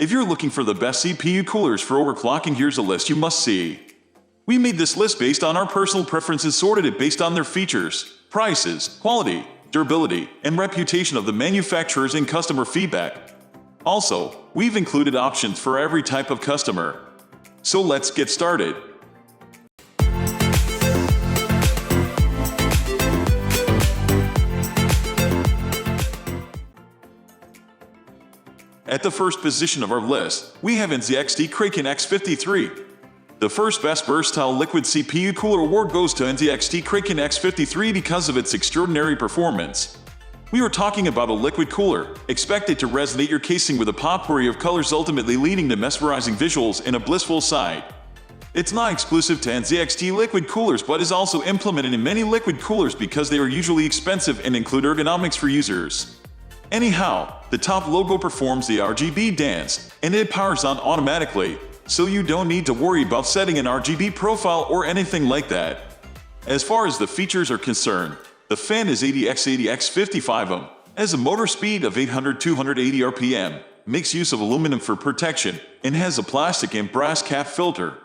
If you're looking for the best CPU coolers for overclocking, here's a list you must see. We made this list based on our personal preferences, sorted it based on their features, prices, quality, durability, and reputation of the manufacturers and customer feedback. Also, we've included options for every type of customer. So let's get started. At the first position of our list, we have NZXT Kraken X53. The first Best Versatile Liquid CPU Cooler award goes to NZXT Kraken X53 because of its extraordinary performance. We are talking about a liquid cooler, expected to resonate your casing with a potpourri of colors, ultimately leading to mesmerizing visuals and a blissful sight. It's not exclusive to NZXT liquid coolers but is also implemented in many liquid coolers because they are usually expensive and include ergonomics for users. Anyhow, the top logo performs the RGB dance, and it powers on automatically, so you don't need to worry about setting an RGB profile or anything like that. As far as the features are concerned, the fan is NZXT has a motor speed of 800-280 RPM, makes use of aluminum for protection, and has a plastic and brass cap filter.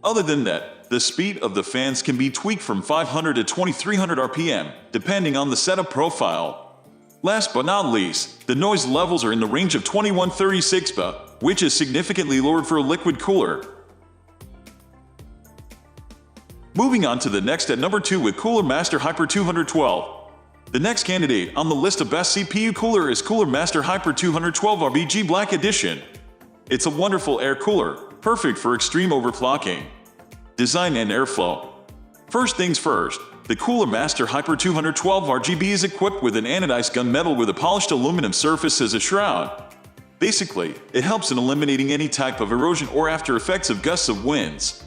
Other than that, the speed of the fans can be tweaked from 500 to 2300 RPM, depending on the setup profile. Last but not least, the noise levels are in the range of 2136 dB, which is significantly lowered for a liquid cooler. Moving on to the next at number 2 with Cooler Master Hyper 212. The next candidate on the list of best CPU cooler is Cooler Master Hyper 212 RBG Black Edition. It's a wonderful air cooler, perfect for extreme overclocking. Design and airflow. First things first, the Cooler Master Hyper 212 RGB is equipped with an anodized gunmetal with a polished aluminum surface as a shroud. Basically, it helps in eliminating any type of erosion or after effects of gusts of winds.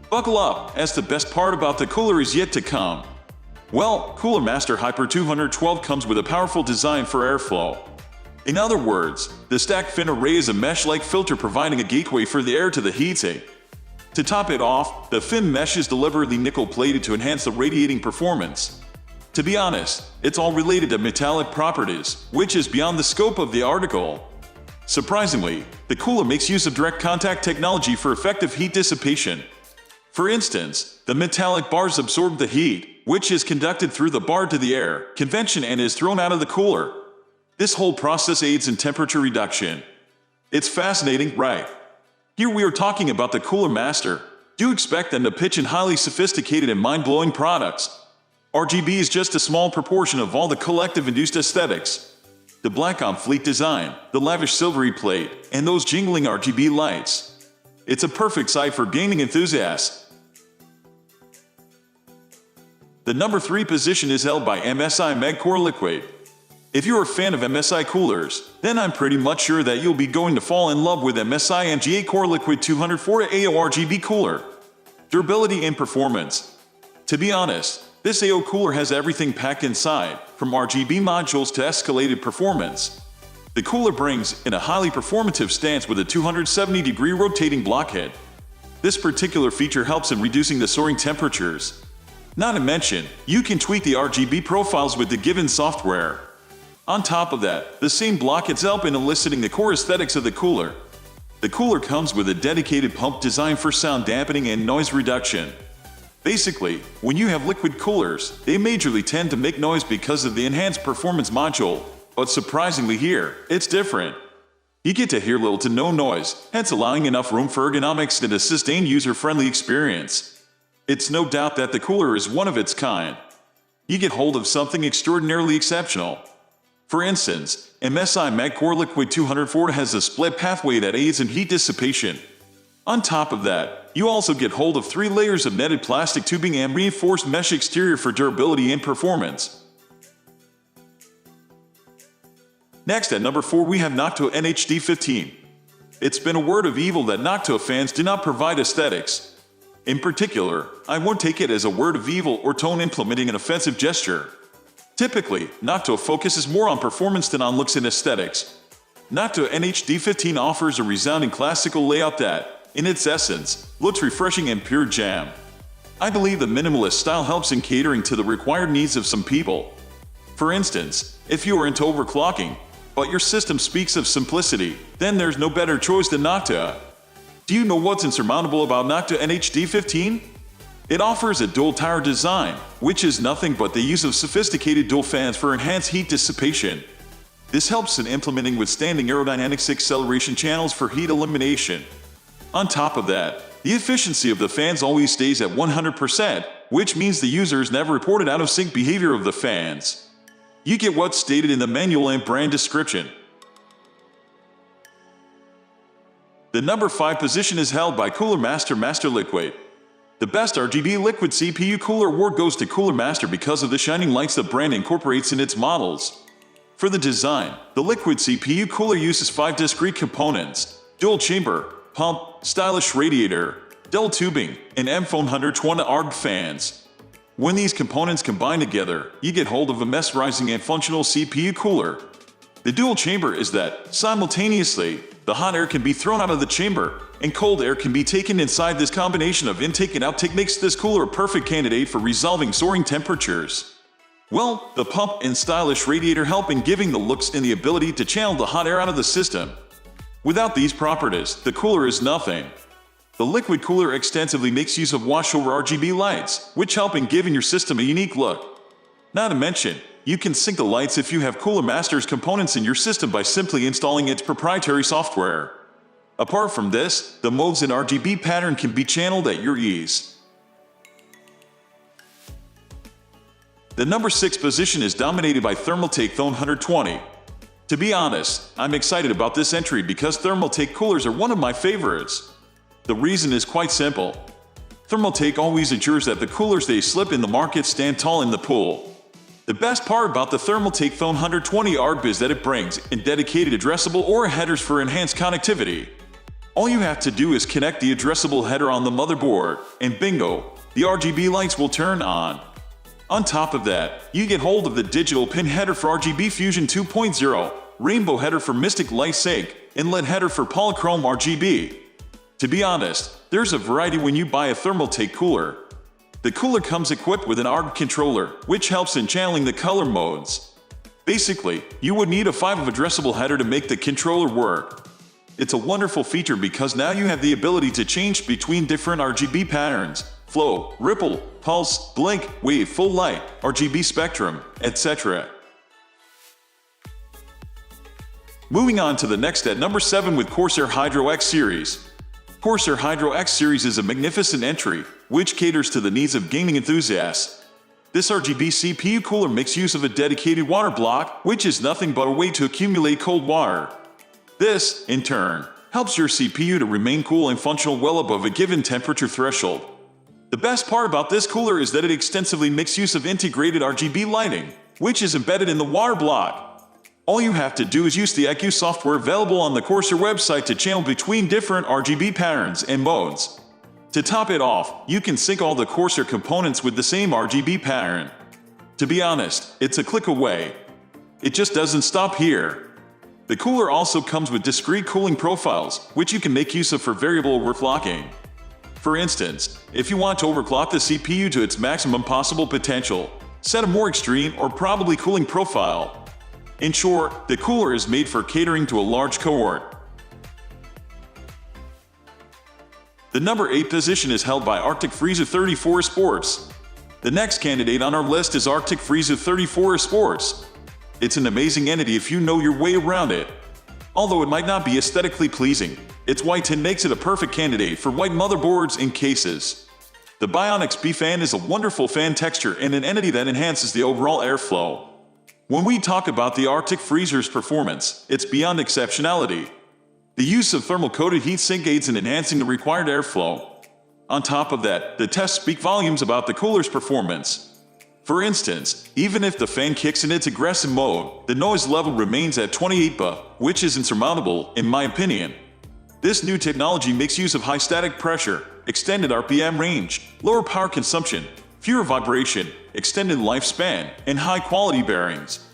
Buckle up, as the best part about the cooler is yet to come. Well, Cooler Master Hyper 212 comes with a powerful design for airflow. In other words, the stack fin array is a mesh-like filter providing a gateway for the air to the heatsink. To top it off, the fin mesh is deliberately nickel-plated to enhance the radiating performance. To be honest, it's all related to metallic properties, which is beyond the scope of the article. Surprisingly, the cooler makes use of direct contact technology for effective heat dissipation. For instance, the metallic bars absorb the heat, which is conducted through the bar to the air convention and is thrown out of the cooler. This whole process aids in temperature reduction. It's fascinating, right? Here we are talking about the Cooler Master. Do expect them to pitch in highly sophisticated and mind-blowing products. RGB is just a small proportion of all the collective induced aesthetics. The black on fleek design, the lavish silvery plate, and those jingling RGB lights. It's a perfect sight for gaming enthusiasts. The number 3 position is held by MSI Mag Core Liquid. If you're a fan of MSI coolers, then I'm pretty much sure that you'll be going to fall in love with MSI MAG Core Liquid 204 AO RGB cooler. Durability and performance. To be honest, this AO cooler has everything packed inside, from RGB modules to escalated performance. The cooler brings in a highly performative stance with a 270-degree rotating blockhead. This particular feature helps in reducing the soaring temperatures. Not to mention, you can tweak the RGB profiles with the given software. On top of that, the same blockheads help in eliciting the core aesthetics of the cooler. The cooler comes with a dedicated pump designed for sound dampening and noise reduction. Basically, when you have liquid coolers, they majorly tend to make noise because of the enhanced performance module, but surprisingly here, it's different. You get to hear little to no noise, hence allowing enough room for ergonomics and a sustained user-friendly experience. It's no doubt that the cooler is one of its kind. You get hold of something extraordinarily exceptional. For instance, MSI Mag Core Liquid 204 has a split pathway that aids in heat dissipation. On top of that, you also get hold of 3 layers of netted plastic tubing and reinforced mesh exterior for durability and performance. Next at number 4 we have Noctua NHD15. It's been a word of evil that Noctua fans do not provide aesthetics. In particular, I won't take it as a word of evil or tone implementing an offensive gesture. Typically, Noctua focuses more on performance than on looks and aesthetics. Noctua NHD15 offers a resounding classical layout that, in its essence, looks refreshing and pure jam. I believe the minimalist style helps in catering to the required needs of some people. For instance, if you are into overclocking, But your system speaks of simplicity, then there's no better choice than Noctua. Do you know what's insurmountable about Noctua NH D15? It offers a dual-tire design, which is nothing but the use of sophisticated dual fans for enhanced heat dissipation. This helps in implementing withstanding aerodynamics acceleration channels for heat elimination. On top of that, the efficiency of the fans always stays at 100%, which means the users never reported out-of-sync behavior of the fans. You get what's stated in the manual and brand description. The number 5 position is held by Cooler Master MasterLiquid. The best RGB liquid CPU cooler award goes to Cooler Master because of the shining lights the brand incorporates in its models. For the design, the liquid CPU cooler uses 5 discrete components: dual chamber, pump, stylish radiator, dull tubing, and M-Phone 120 ARG fans. When these components combine together, you get hold of a mesmerizing and functional CPU cooler. The dual chamber is that, simultaneously, the hot air can be thrown out of the chamber, and cold air can be taken inside. This combination of intake and outtake makes this cooler a perfect candidate for resolving soaring temperatures. Well, the pump and stylish radiator help in giving the looks and the ability to channel the hot air out of the system. Without these properties, the cooler is nothing. The liquid cooler extensively makes use of washover RGB lights, which help in giving your system a unique look. Not to mention, you can sync the lights if you have Cooler Master's components in your system by simply installing its proprietary software. Apart from this, the modes and RGB pattern can be channeled at your ease. The number 6 position is dominated by Thermaltake Phone 120. To be honest, I'm excited about this entry because Thermaltake coolers are one of my favorites. The reason is quite simple. Thermaltake always ensures that the coolers they slip in the market stand tall in the pool. The best part about the Thermaltake Phone 120 ARG is that it brings in dedicated addressable Aura headers for enhanced connectivity. All you have to do is connect the addressable header on the motherboard, and bingo, the RGB lights will turn on. On top of that, you get hold of the digital pin header for RGB Fusion 2.0, rainbow header for Mystic Light Sync, and LED header for Polychrome RGB. To be honest, there's a variety when you buy a Thermaltake cooler. The cooler comes equipped with an ARG controller, which helps in channeling the color modes. Basically, you would need a 5 addressable header to make the controller work. It's a wonderful feature because now you have the ability to change between different RGB patterns: flow, ripple, pulse, blink, wave, full light, RGB spectrum, etc. Moving on to the next at number 7 with Corsair Hydro X Series. Corsair Hydro X Series is a magnificent entry, which caters to the needs of gaming enthusiasts. This RGB CPU cooler makes use of a dedicated water block, which is nothing but a way to accumulate cold water. This, in turn, helps your CPU to remain cool and functional well above a given temperature threshold. The best part about this cooler is that it extensively makes use of integrated RGB lighting, which is embedded in the water block. All you have to do is use the IQ software available on the Corsair website to channel between different RGB patterns and modes. To top it off, you can sync all the Corsair components with the same RGB pattern. To be honest, it's a click away. It just doesn't stop here. The cooler also comes with discrete cooling profiles, which you can make use of for variable overclocking. For instance, if you want to overclock the CPU to its maximum possible potential, set a more extreme or probably cooling profile. In short, the cooler is made for catering to a large cohort. The number 8 position is held by Arctic Freezer 34 Esports. The next candidate on our list is Arctic Freezer 34 Esports. It's an amazing entity if you know your way around it. Although it might not be aesthetically pleasing, its white tint makes it a perfect candidate for white motherboards and cases. The Bionics B fan is a wonderful fan texture and an entity that enhances the overall airflow. When we talk about the Arctic Freezer's performance, it's beyond exceptionality. The use of thermal-coated heatsink aids in enhancing the required airflow. On top of that, the tests speak volumes about the cooler's performance. For instance, even if the fan kicks in its aggressive mode, the noise level remains at 28 dB, which is insurmountable, in my opinion. This new technology makes use of high static pressure, extended RPM range, lower power consumption, fewer vibration, extended lifespan, and high-quality bearings.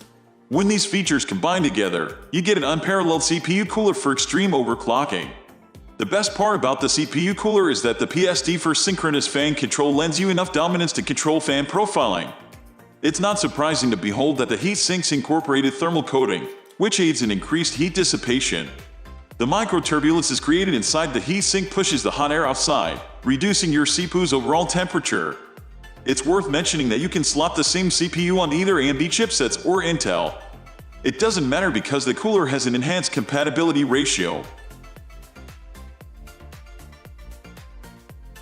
When these features combine together, you get an unparalleled CPU cooler for extreme overclocking. The best part about the CPU cooler is that the PSD for synchronous fan control lends you enough dominance to control fan profiling. It's not surprising to behold that the heat sinks incorporated thermal coating, which aids in increased heat dissipation. The microturbulence is created inside the heatsink pushes the hot air outside, reducing your CPU's overall temperature. It's worth mentioning that you can slot the same CPU on either AMD chipsets or Intel. It doesn't matter because the cooler has an enhanced compatibility ratio.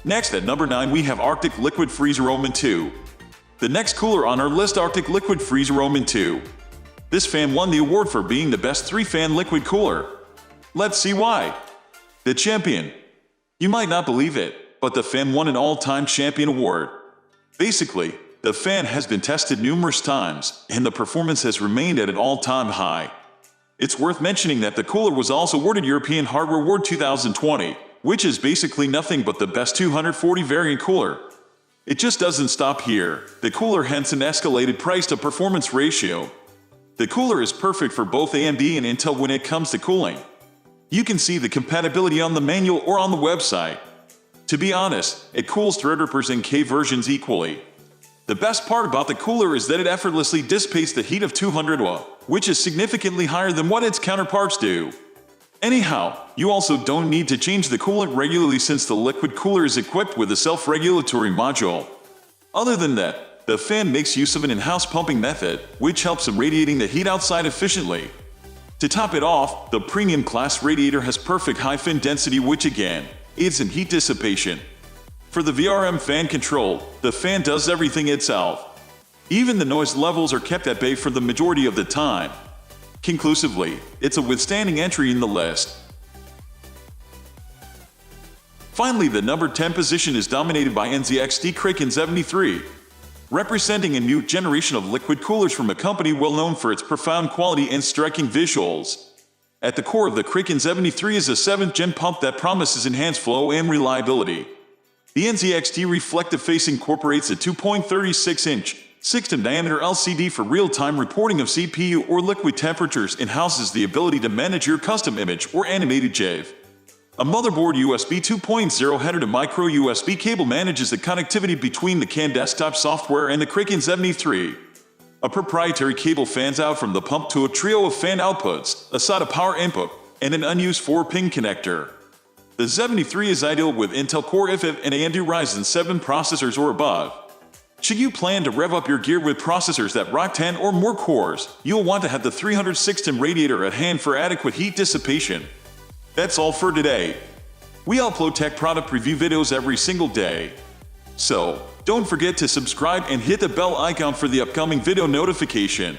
Next at number 9 we have Arctic Liquid Freezer Omen 2. The next cooler on our list, Arctic Liquid Freezer Omen 2. This fan won the award for being the best 3-fan liquid cooler. Let's see why. The champion. You might not believe it, but the fan won an all-time champion award. Basically, the fan has been tested numerous times, and the performance has remained at an all-time high. It's worth mentioning that the cooler was also awarded European Hardware Award 2020, which is basically nothing but the best 240 variant cooler. It just doesn't stop here. The cooler has an escalated price-to-performance ratio. The cooler is perfect for both AMD and Intel when it comes to cooling. You can see the compatibility on the manual or on the website. To be honest, it cools Threadrippers and K versions equally. The best part about the cooler is that it effortlessly dissipates the heat of 200 W, which is significantly higher than what its counterparts do. Anyhow, you also don't need to change the coolant regularly since the liquid cooler is equipped with a self-regulatory module. Other than that, the fan makes use of an in-house pumping method, which helps in radiating the heat outside efficiently. To top it off, the premium class radiator has perfect high fin density, which again aids in heat dissipation. For the VRM fan control, the fan does everything itself. Even the noise levels are kept at bay for the majority of the time. Conclusively, it's a withstanding entry in the list. Finally, the number 10 position is dominated by NZXT Kraken Z73. Representing a new generation of liquid coolers from a company well known for its profound quality and striking visuals. At the core of the Kraken Z73 is a 7th-gen pump that promises enhanced flow and reliability. The NZXT reflective face incorporates a 2.36-inch, 6-diameter LCD for real-time reporting of CPU or liquid temperatures and houses the ability to manage your custom image or animated GIF. A motherboard USB 2.0 header to micro USB cable manages the connectivity between the CAN desktop software and the Kraken Z73. A proprietary cable fans out from the pump to a trio of fan outputs, a SATA power input, and an unused 4-pin connector. The Z73 is ideal with Intel Core i5 and AMD Ryzen 7 processors or above. Should you plan to rev up your gear with processors that rock 10 or more cores, you'll want to have the 306-TIM radiator at hand for adequate heat dissipation. That's all for today. We upload tech product review videos every single day. So, don't forget to subscribe and hit the bell icon for the upcoming video notification.